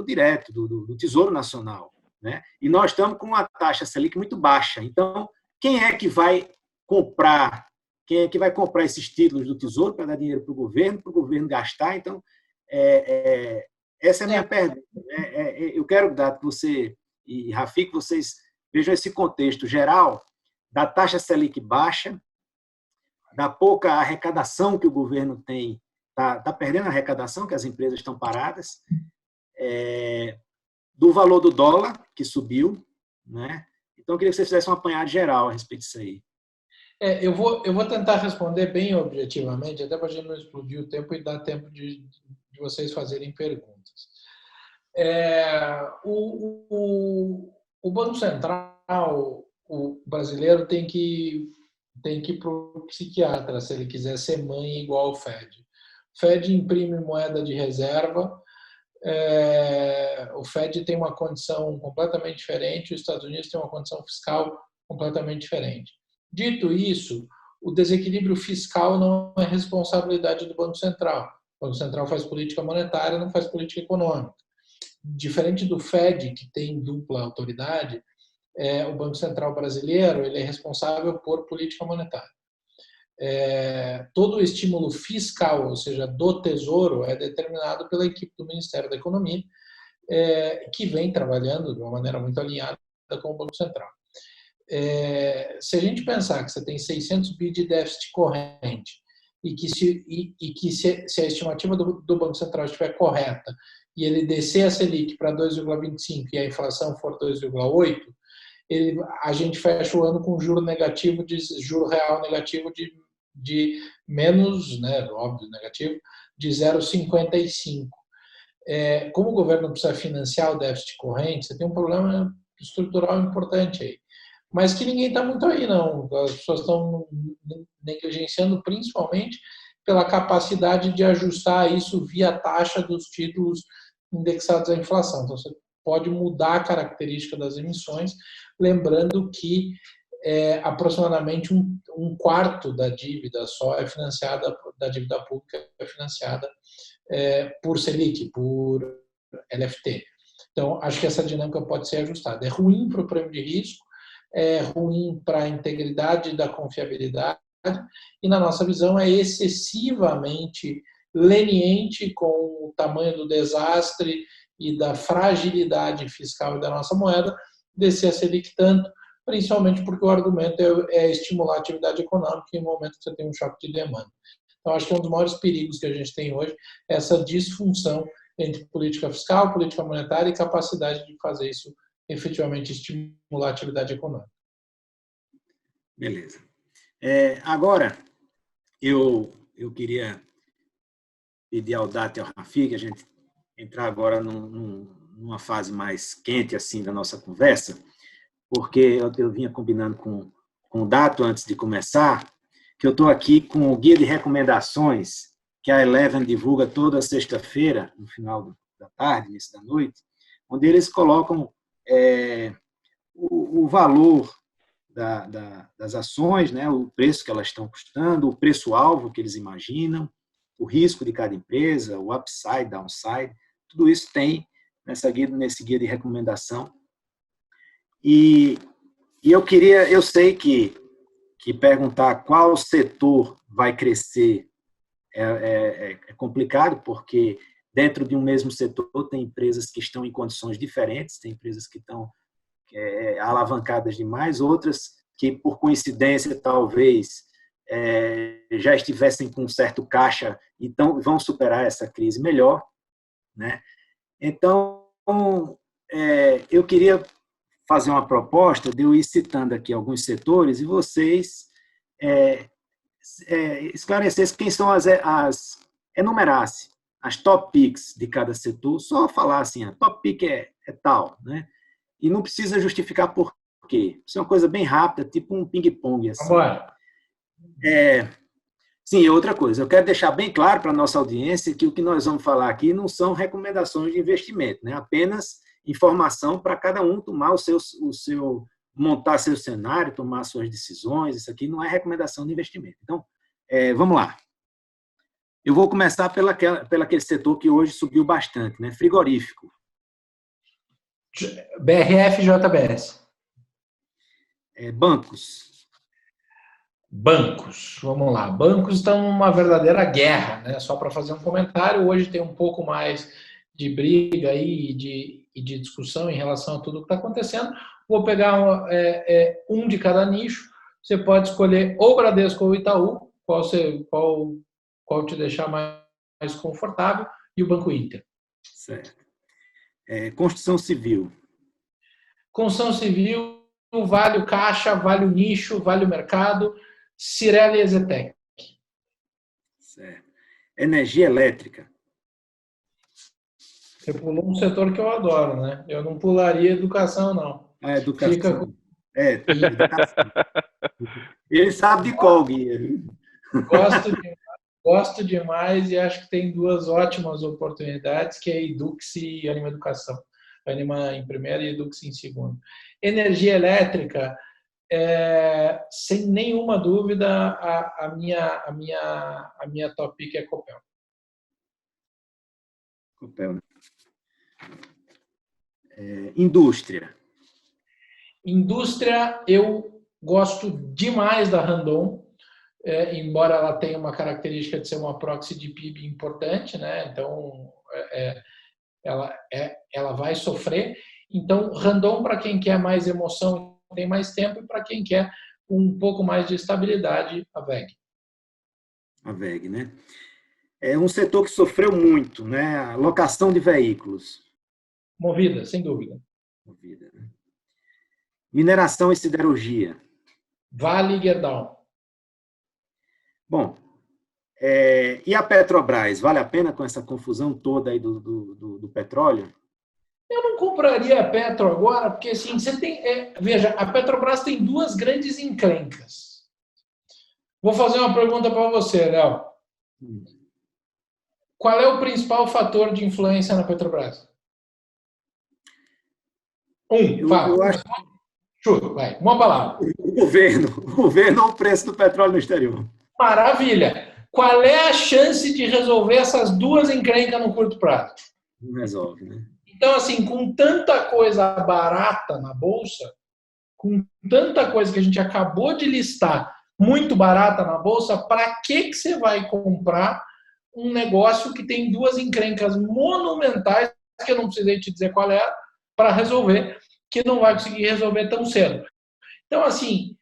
direto, do Tesouro Nacional, né? E nós estamos com uma taxa Selic muito baixa. Então, quem é que vai comprar? Quem é que vai comprar esses títulos do Tesouro para dar dinheiro para o governo gastar? Então, essa é a minha pergunta, né? Eu quero dar que você e Rafi, que vocês vejam esse contexto geral da taxa Selic baixa, da pouca arrecadação que o governo tem, está perdendo a arrecadação, que as empresas estão paradas, do valor do dólar, que subiu, né? Então, eu queria que vocês fizessem um apanhado geral a respeito disso aí.
Eu vou tentar responder bem objetivamente, até para a gente não explodir o tempo e dar tempo de vocês fazerem perguntas. O Banco Central, o brasileiro, tem que ir para o psiquiatra se ele quiser ser mãe igual ao Fed. O Fed imprime moeda de reserva, o Fed tem uma condição completamente diferente, os Estados Unidos têm uma condição fiscal completamente diferente. Dito isso, o desequilíbrio fiscal não é responsabilidade do Banco Central. O Banco Central faz política monetária, não faz política econômica. Diferente do Fed, que tem dupla autoridade, o Banco Central brasileiro ele é responsável por política monetária. Todo o estímulo fiscal, ou seja, do Tesouro, é determinado pela equipe do Ministério da Economia, que vem trabalhando de uma maneira muito alinhada com o Banco Central. Se a gente pensar que você tem 600 bi de déficit corrente e que se a estimativa do Banco Central estiver correta e ele descer a Selic para 2,25 e a inflação for 2,8, a gente fecha o ano com juro real negativo de menos, né, óbvio, negativo, de 0,55. Como o governo precisa financiar o déficit corrente, você tem um problema estrutural importante aí. Mas que ninguém está muito aí, não. As pessoas estão negligenciando principalmente pela capacidade de ajustar isso via taxa dos títulos indexados à inflação. Então, você pode mudar a característica das emissões, lembrando que aproximadamente um quarto da dívida só é financiada, da dívida pública é financiada por Selic, por LFT. Então, acho que essa dinâmica pode ser ajustada. É ruim para o prêmio de risco, é ruim para a integridade da confiabilidade e, na nossa visão, é excessivamente leniente com o tamanho do desastre e da fragilidade fiscal da nossa moeda, descer a Selic tanto, principalmente porque o argumento é estimular a atividade econômica em um momento que você tem um choque de demanda. Então, acho que um dos maiores perigos que a gente tem hoje é essa disfunção entre política fiscal, política monetária e capacidade de fazer isso efetivamente estimular a atividade econômica.
Beleza. Agora, eu queria pedir ao Data e ao Rafi que a gente entrar agora numa fase mais quente assim da nossa conversa, porque eu vinha combinando com o Dato antes de começar, que eu estou aqui com o guia de recomendações que a Eleven divulga toda sexta-feira, no final da tarde, início da noite, onde eles colocam o valor das ações, né, o preço que elas estão custando, o preço-alvo que eles imaginam, o risco de cada empresa, o upside, downside, tudo isso tem nesse guia de recomendação. E eu sei que perguntar qual setor vai crescer é complicado, porque dentro de um mesmo setor tem empresas que estão em condições diferentes, tem empresas que estão alavancadas demais, outras que, por coincidência, talvez já estivessem com um certo caixa, então vão superar essa crise melhor, né? Então, eu queria fazer uma proposta de eu ir citando aqui alguns setores e vocês esclarecessem quem são enumerasse as top picks de cada setor, só falar assim, a top pick é tal, né? E não precisa justificar por quê. Isso é uma coisa bem rápida, tipo um ping-pong. Assim. Sim, outra coisa, eu quero deixar bem claro para a nossa audiência que o que nós vamos falar aqui não são recomendações de investimento, né? Apenas informação para cada um tomar montar seu cenário, tomar suas decisões. Isso aqui não é recomendação de investimento. Então, vamos lá. Eu vou começar pelaquele setor que hoje subiu bastante, né? Frigorífico.
BRF e JBS.
Bancos.
Bancos, vamos lá. Bancos estão numa verdadeira guerra, né? Só para fazer um comentário, hoje tem um pouco mais de briga aí e de discussão em relação a tudo que está acontecendo. Vou pegar um de cada nicho. Você pode escolher ou Bradesco ou Itaú, qual te deixar mais confortável, e o Banco Inter.
Certo. Construção civil.
Construção civil, vale o caixa, vale o nicho, vale o mercado, Cirela e Ezetec.
Certo. Energia elétrica.
Você pulou um setor que eu adoro, né? Eu não pularia educação, não.
A educação. Educação. Ele sabe de qual, Guia.
Gosto demais e acho que tem duas ótimas oportunidades, que é Edux e Anima Educação. Anima em primeiro e Edux em segundo. Energia elétrica, sem nenhuma dúvida, a minha top pick é Copel.
Copel, né? Indústria.
Indústria, eu gosto demais da Randon, embora ela tenha uma característica de ser uma proxy de PIB importante, né? Então ela vai sofrer. Então, Randon, para quem quer mais emoção, tem mais tempo, e para quem quer um pouco mais de estabilidade, a WEG.
A WEG, né? É um setor que sofreu muito, né? A locação de veículos.
Movida, sem dúvida.
Movida, né? Mineração e siderurgia.
Vale e Gerdau.
Bom, e a Petrobras? Vale a pena com essa confusão toda aí do petróleo?
Eu não compraria a Petro agora, porque assim, você tem. Veja, a Petrobras tem duas grandes encrencas. Vou fazer uma pergunta para você, Léo. Qual é o principal fator de influência na Petrobras? Fala.
Eu acho...
Chuta, vai. Uma palavra.
O governo ou o preço do petróleo no exterior.
Maravilha. Qual é a chance de resolver essas duas encrencas no curto prazo?
Não resolve, né?
Então, assim, com tanta coisa barata na Bolsa, com tanta coisa que a gente acabou de listar, muito barata na Bolsa, para que você vai comprar um negócio que tem duas encrencas monumentais, que eu não precisei te dizer qual é, para resolver, que não vai conseguir resolver tão cedo. Então, assim,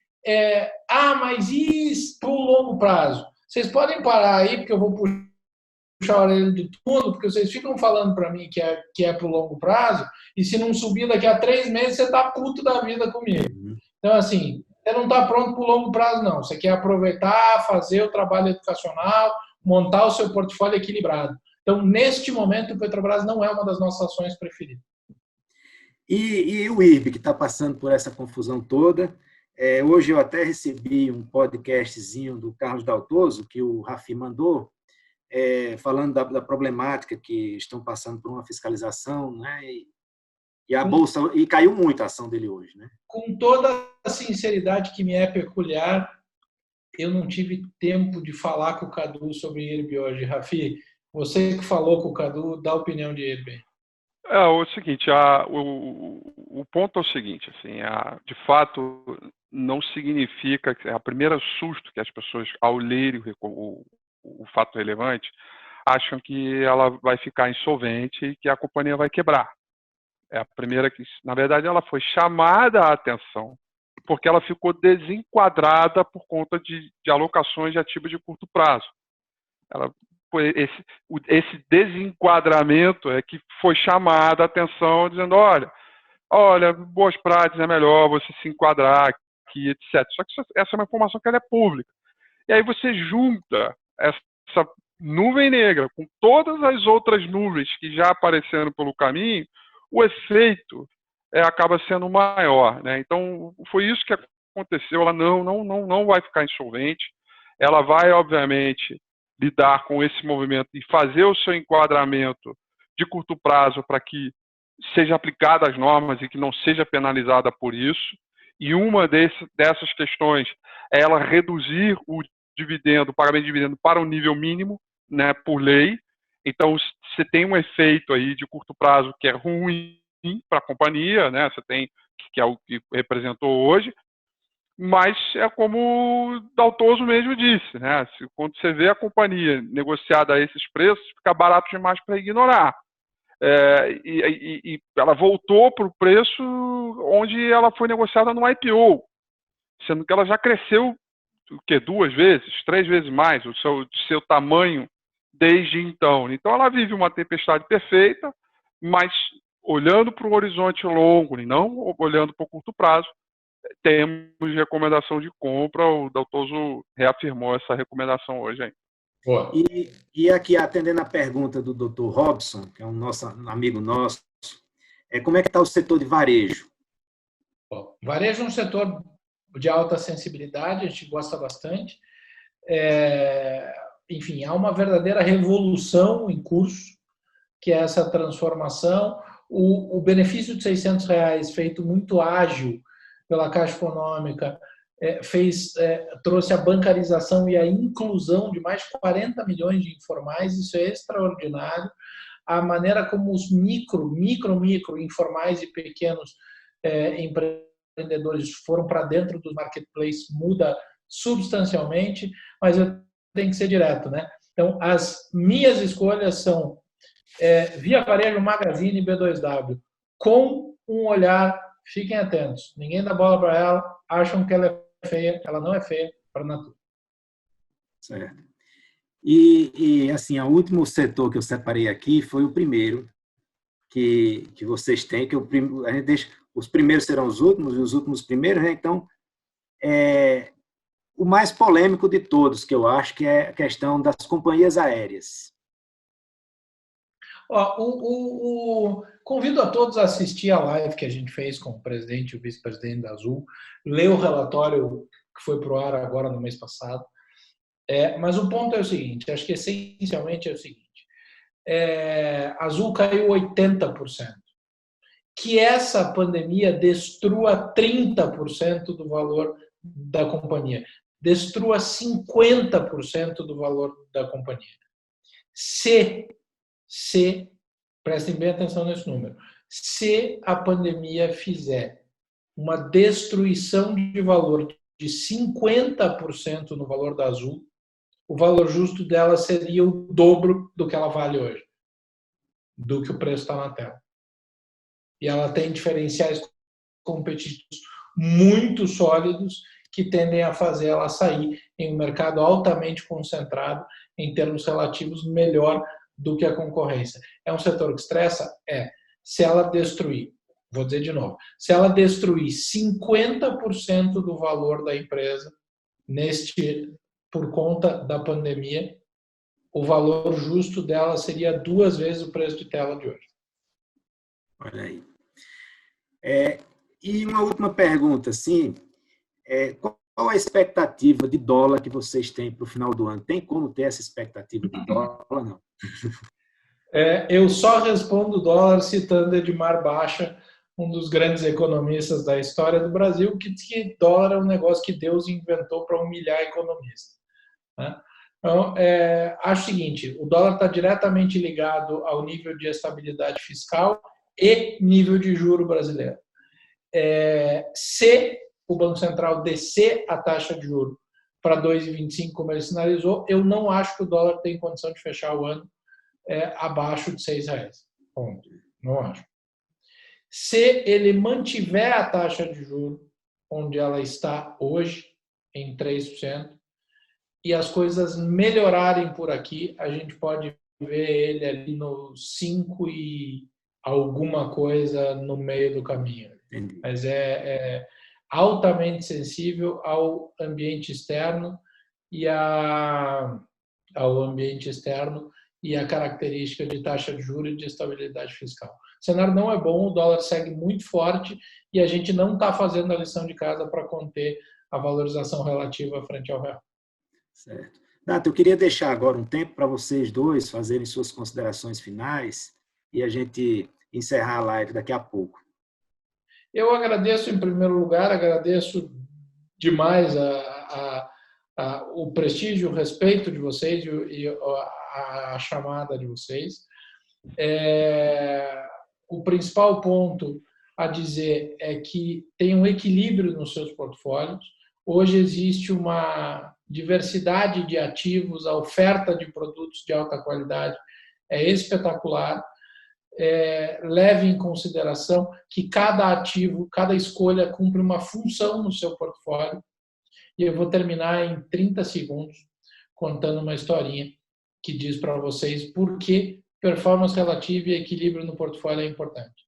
mas isso para o longo prazo? Vocês podem parar aí, porque eu vou puxar a orelha de tudo, porque vocês ficam falando para mim que é para o longo prazo, e se não subir daqui a 3 meses, você está puto da vida comigo. Então, assim, você não está pronto para o longo prazo, não. Você quer aproveitar, fazer o trabalho educacional, montar o seu portfólio equilibrado. Então, neste momento, o Petrobras não é uma das nossas ações preferidas.
E o IRB, que está passando por essa confusão toda. Hoje eu até recebi um podcastzinho do Carlos Daltoso, que o Rafi mandou, falando da problemática que estão passando por uma fiscalização, né? E a Bolsa, e caiu muito a ação dele hoje, né?
Com toda a sinceridade que me é peculiar, eu não tive tempo de falar com o Cadu sobre IRB hoje. Rafi, você que falou com o Cadu, dá a opinião de IRB.
É o seguinte, o ponto é o seguinte, assim, de fato, não significa que a primeira susto que as pessoas, ao lerem o fato relevante, acham que ela vai ficar insolvente e que a companhia vai quebrar. É a primeira que, na verdade, ela foi chamada a atenção porque ela ficou desenquadrada por conta de alocações de ativos de curto prazo. Esse desenquadramento é que foi chamada a atenção, dizendo, olha, boas práticas, é melhor você se enquadrar aqui, etc. Só que essa é uma informação que ela é pública. E aí você junta essa nuvem negra com todas as outras nuvens que já apareceram pelo caminho, o efeito acaba sendo maior, né? Então, foi isso que aconteceu. Ela não vai ficar insolvente. Ela vai, obviamente, lidar com esse movimento e fazer o seu enquadramento de curto prazo para que seja aplicada as normas e que não seja penalizada por isso. E uma dessas questões é ela reduzir o dividendo, o pagamento de dividendo para um nível mínimo, né, por lei. Então, você tem um efeito aí de curto prazo que é ruim para a companhia, né? Você tem, que é o que representou hoje, mas é como o Daltoso mesmo disse, né? Quando você vê a companhia negociada a esses preços, fica barato demais para ignorar. E ela voltou para o preço onde ela foi negociada no IPO, sendo que ela já cresceu 2 vezes, 3 vezes mais o seu tamanho desde então. Então ela vive uma tempestade perfeita, mas olhando para um horizonte longo e não olhando para o curto prazo, temos recomendação de compra. O Daltoso reafirmou essa recomendação hoje aí.
E aqui, atendendo a pergunta do Dr. Robson, que é um amigo nosso, como é que está o setor de varejo?
Bom, varejo é um setor de alta sensibilidade, a gente gosta bastante. Enfim, há uma verdadeira revolução em curso, que é essa transformação. O benefício de R$600, feito muito ágil pela Caixa Econômica, trouxe a bancarização e a inclusão de mais de 40 milhões de informais, isso é extraordinário. A maneira como os micro, informais e pequenos empreendedores foram para dentro do marketplace muda substancialmente, mas eu tenho que ser direto, né? Então, as minhas escolhas são Via Varejo, Magazine e B2W, com um olhar, fiquem atentos, ninguém dá bola para ela, acham que ela é feia, ela não é feia para a Natura.
Certo. E assim, o último setor que eu separei aqui foi o primeiro que vocês têm, que a gente deixa, os primeiros serão os últimos e os últimos primeiros, né? Então, o mais polêmico de todos, que eu acho, que é a questão das companhias aéreas.
Convido a todos a assistir a live que a gente fez com o presidente e o vice-presidente da Azul, ler o relatório que foi para o ar agora no mês passado. Mas o ponto é o seguinte, acho que essencialmente é o seguinte, a Azul caiu 80%. Que essa pandemia destrua 30% do valor da companhia, destrua 50% do valor da companhia. Prestem bem atenção nesse número, se a pandemia fizer uma destruição de valor de 50% no valor da Azul, o valor justo dela seria o dobro do que ela vale hoje, do que o preço está na tela. E ela tem diferenciais competitivos muito sólidos que tendem a fazer ela sair em um mercado altamente concentrado, em termos relativos, melhor do que a concorrência. É um setor que estressa? Se ela destruir, vou dizer de novo, se ela destruir 50% do valor da empresa por conta da pandemia, o valor justo dela seria 2 vezes o preço de tela de hoje.
Olha aí. E uma última pergunta, assim, qual a expectativa de dólar que vocês têm para o final do ano? Tem como ter essa expectativa de dólar ou não?
Eu só respondo dólar citando Edmar Baixa, um dos grandes economistas da história do Brasil, que diz que dólar é um negócio que Deus inventou para humilhar economistas, né? Então, acho o seguinte, o dólar está diretamente ligado ao nível de estabilidade fiscal e nível de juro brasileiro. Se o Banco Central descer a taxa de juro para 2,25, como ele sinalizou, eu não acho que o dólar tem condição de fechar o ano abaixo de R$6. Ponto. Não acho. Se ele mantiver a taxa de juros onde ela está hoje, em 3%, e as coisas melhorarem por aqui, a gente pode ver ele ali no 5 e alguma coisa no meio do caminho.
Entendi.
Mas é altamente sensível ao ambiente externo e ao ambiente externo e a característica de taxa de juros e de estabilidade fiscal. O cenário não é bom, o dólar segue muito forte e a gente não está fazendo a lição de casa para conter a valorização relativa frente ao real.
Certo. Dato, eu queria deixar agora um tempo para vocês dois fazerem suas considerações finais e a gente encerrar a live daqui a pouco.
Eu agradeço, em primeiro lugar, agradeço demais o prestígio, o respeito de vocês e a chamada de vocês. O principal ponto a dizer é que tem um equilíbrio nos seus portfólios. Hoje existe uma diversidade de ativos, a oferta de produtos de alta qualidade é espetacular. Leve em consideração que cada ativo, cada escolha cumpre uma função no seu portfólio. E eu vou terminar em 30 segundos contando uma historinha que diz para vocês por que performance relativa e equilíbrio no portfólio é importante.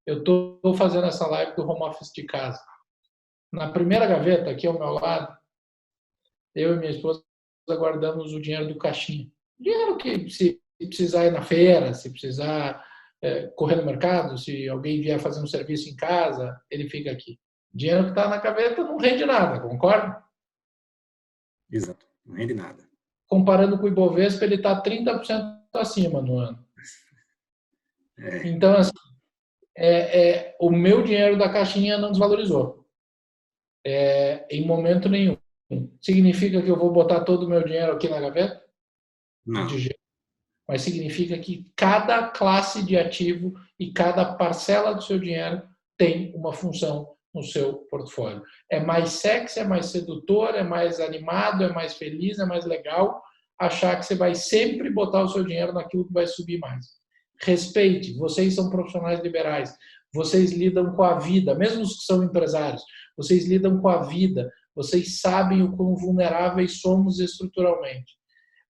Eu estou fazendo essa live do home office de casa. Na primeira gaveta, aqui ao meu lado, eu e minha esposa guardamos o dinheiro do caixinha. Dinheiro que, se precisar ir na feira, se precisar correr no mercado, se alguém vier fazer um serviço em casa, ele fica aqui. Dinheiro que está na gaveta não rende nada, concorda?
Exato, não rende nada.
Comparando com o Ibovespa, ele está 30% acima no ano. Então, assim, o meu dinheiro da caixinha não desvalorizou. Em momento nenhum. Significa que eu vou botar todo o meu dinheiro aqui na gaveta?
Não.
Mas significa que cada classe de ativo e cada parcela do seu dinheiro tem uma função no seu portfólio. É mais sexy, é mais sedutor, é mais animado, é mais feliz, é mais legal achar que você vai sempre botar o seu dinheiro naquilo que vai subir mais. Respeite, vocês são profissionais liberais, vocês lidam com a vida, mesmo os que são empresários, vocês lidam com a vida, vocês sabem o quão vulneráveis somos estruturalmente.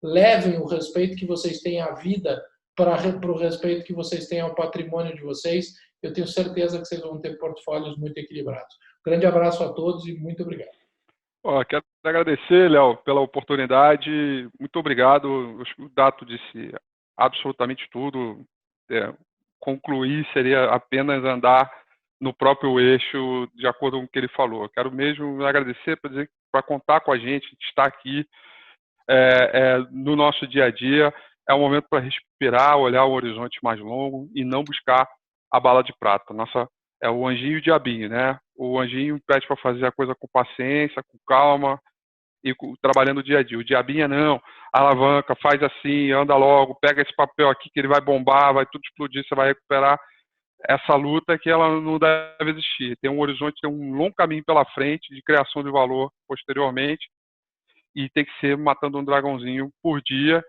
Levem o respeito que vocês têm à vida para o respeito que vocês têm ao patrimônio de vocês. Eu tenho certeza que vocês vão ter portfólios muito equilibrados. Grande abraço a todos e muito obrigado.
Quero agradecer, Léo, pela oportunidade. Muito obrigado. O Dato disse absolutamente tudo. Concluir seria apenas andar no próprio eixo, de acordo com o que ele falou. Quero mesmo agradecer para contar com a gente, estar aqui no nosso dia a dia. É um momento para respirar, olhar o horizonte mais longo e não buscar a bala de prata. É o anjinho e o diabinho, né? O anjinho pede para fazer a coisa com paciência, com calma e trabalhando o dia a dia. O diabinho não, alavanca, faz assim, anda logo, pega esse papel aqui que ele vai bombar, vai tudo explodir, você vai recuperar. Essa luta que ela não deve existir. Tem um horizonte, tem um longo caminho pela frente de criação de valor posteriormente e tem que ser matando um dragãozinho por dia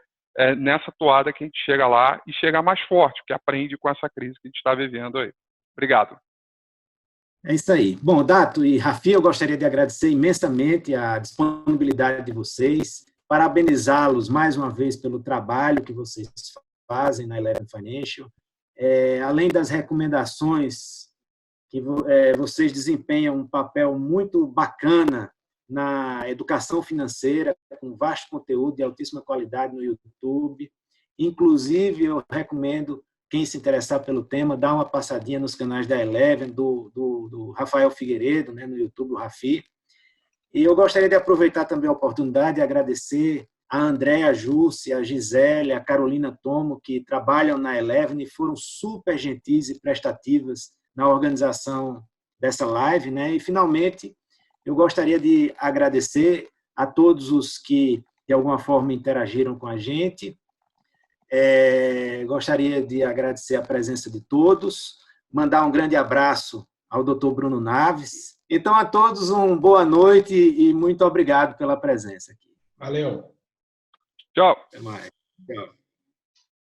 nessa toada que a gente chega lá e chega mais forte, que aprende com essa crise que a gente está vivendo aí. Obrigado.
É isso aí. Bom, Dato e Rafi, eu gostaria de agradecer imensamente a disponibilidade de vocês, parabenizá-los mais uma vez pelo trabalho que vocês fazem na Eleven Financial. Além das recomendações que vocês desempenham um papel muito bacana na educação financeira, com vasto conteúdo de altíssima qualidade no YouTube. Inclusive, eu recomendo, quem se interessar pelo tema, dar uma passadinha nos canais da Eleven, do Rafael Figueiredo, né, no YouTube, o Rafi. E eu gostaria de aproveitar também a oportunidade de agradecer a Andréa Jussi, a Gisele, a Carolina Tomo, que trabalham na Eleven e foram super gentis e prestativas na organização dessa live, né? E, finalmente, eu gostaria de agradecer a todos os que, de alguma forma, interagiram com a gente. Gostaria de agradecer a presença de todos, mandar um grande abraço ao Dr. Bruno Naves. Então, a todos, uma boa noite e muito obrigado pela presença aqui.
Valeu.
Tchau.
Até mais. Tchau.